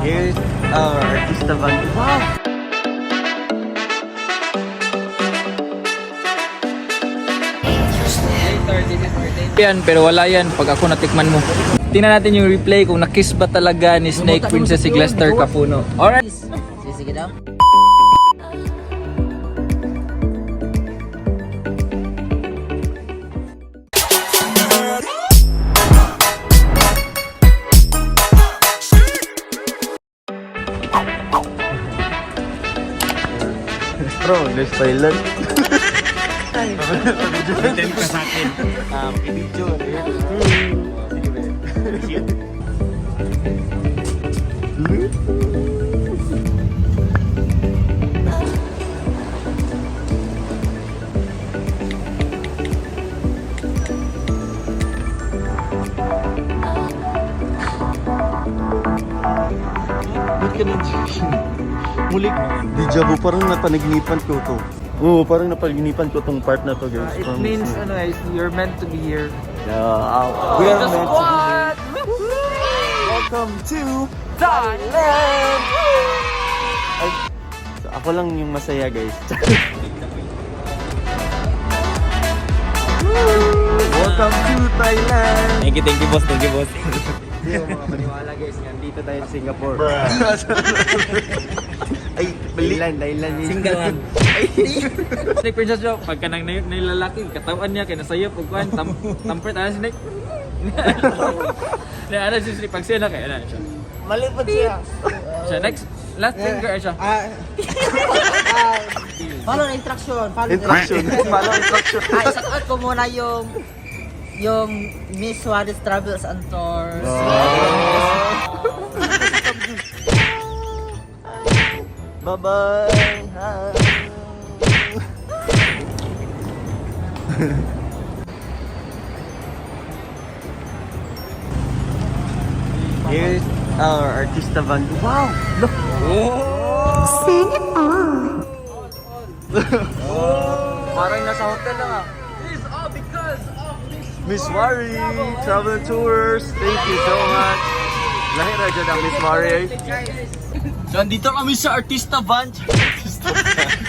Here's our artista van. Wow! Yan, pero wala yan pag ako natikman mo. Tingnan natin yung replay kung nakiss ba talaga ni Snake Princess si Glester Capuno. Alright. Sige daw. Bro, there's Thailand. Content ka sa akin. I-video. Sige, ba't ka muli? Deja vu, parang napanaginipan ko to. Oo, parang napanaginipan ko tong part na to, guys. It means ano guys, you're meant to be here. Yeah, we are meant to be here. Welcome to Thailand! Ay, so ako lang yung masaya, guys. Welcome to Thailand! Thank you boss, thank you boss. Hindi mo makapaniwala, guys. Nandito tayo sa Singapore. Ay, Thailand yun. Single man. Snake Princess jo, pagka nang nilalaki, katawan niya, kaya nasayop, pagkuhan, tampert, ano Snake? Ano si Snake, pag siya na, kaya na siya. Malipad siya. Siya, next, last finger siya. Follow the instruction. Instruction. Follow instruction. Isakot ko muna yung Miss Suarez Travels and Tours. Bye-bye. Here's our artista van. Wow! Look! Parang nasa hotel lang ah. It's all because of Miss Wari, Travel Tours. Thank you so much. Lahir na dyan ang Miss Wari. So, andito kami sa artista van.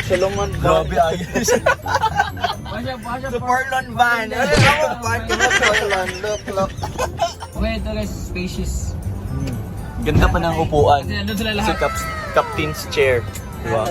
Salongan van. Grabe ayos. Basya, Portland van. Look. okay, ito guys, spacious. Ganda pa ng upuan. Kasi nandun sila Sa lahat. captain's chair. Wow.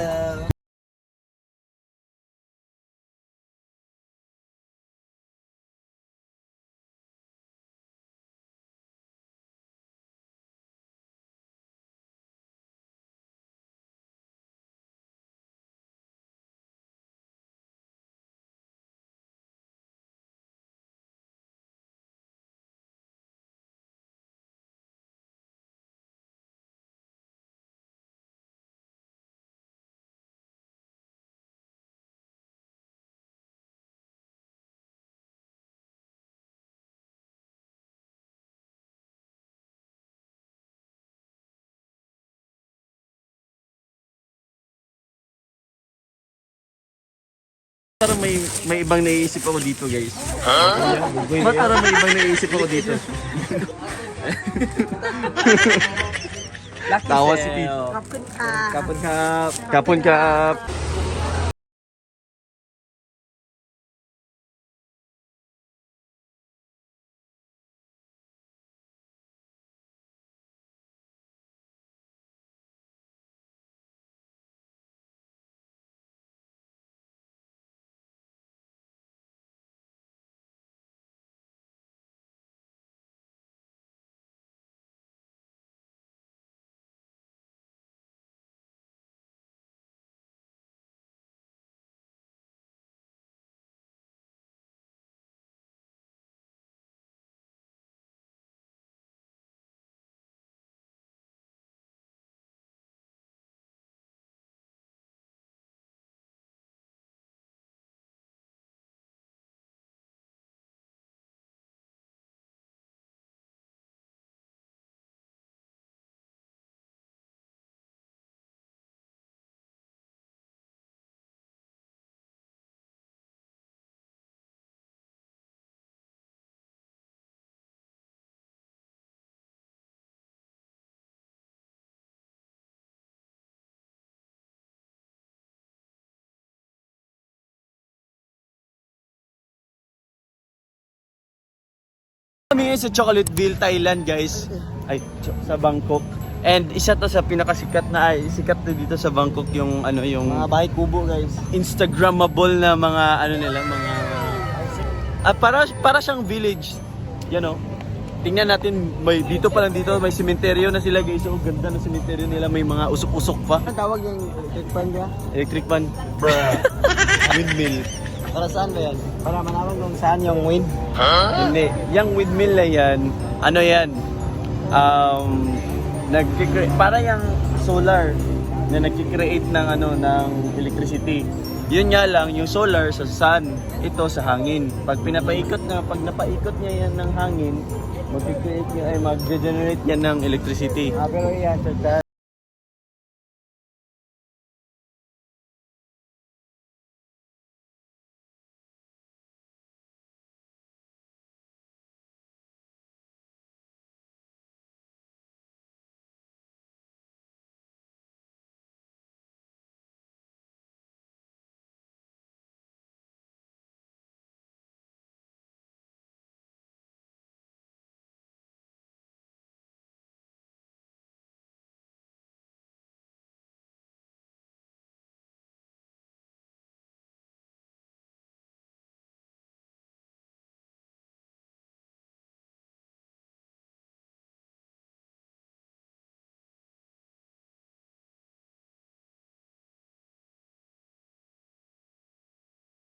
Parang may ibang naiisip ako dito, guys. Parang may ibang naiisip ako dito. Tawa si Tito. Kapun ka. Kapon kap. Kami ngayon sa Chocolateville, Thailand guys. Ay, sa Bangkok. And isa to sa pinakasikat na sikat na dito sa Bangkok yung ano yung mga bahay kubo guys. Instagrammable na mga ano nila, mga para siyang village. You know. Tingnan natin, may dito pa lang dito may sementeryo na sila guys. So ganda ng sementeryo nila, may mga usok-usok pa. Ano tawag yung electric fan niya? Electric fan. Windmill. Para saan ba yan? Para malaman kung saan yung wind. Hindi. Yung windmill na yan, ano yan? Para yung solar na nagki-create ng ano ng electricity. Yun nga lang, yung solar sa sun, ito sa hangin. Pag napaikot niya yan ng hangin, mag-create niya ay mag-generate yan ng electricity. Pero yan, sir.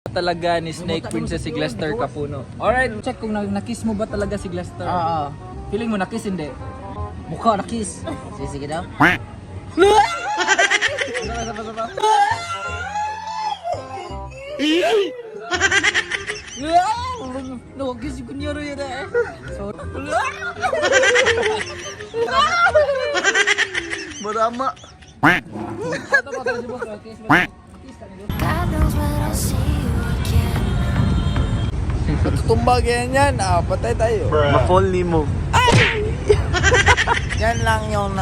Talaga ni Snake Princess si Glester Capuno. Alright, check kung nakiss mo ba talaga si Glester. Oo. Feeling mo nakiss hindi? Mukha na kiss. Sige daw. No, kiss ko niya rin eh. Sorry. Marama. God knows when I'll see you again. Tumbag yan. Patay tayo. Ma-fall ni mo. Yan lang yung